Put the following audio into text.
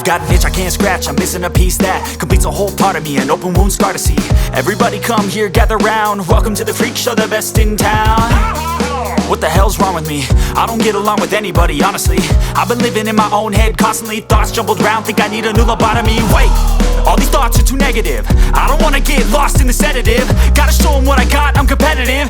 I've got an itch I can't scratch, I'm missing a piece that completes a whole part of me, an open wound scar to see. Everybody come here, gather round, welcome to the freak show, the best in town. What the hell's wrong with me? I don't get along with anybody, honestly. I've been living in my own head constantly, thoughts jumbled round, think I need a new lobotomy. Wait, all these thoughts are too negative, I don't wanna get lost in the sedative. Gotta show them what I got, I'm competitive.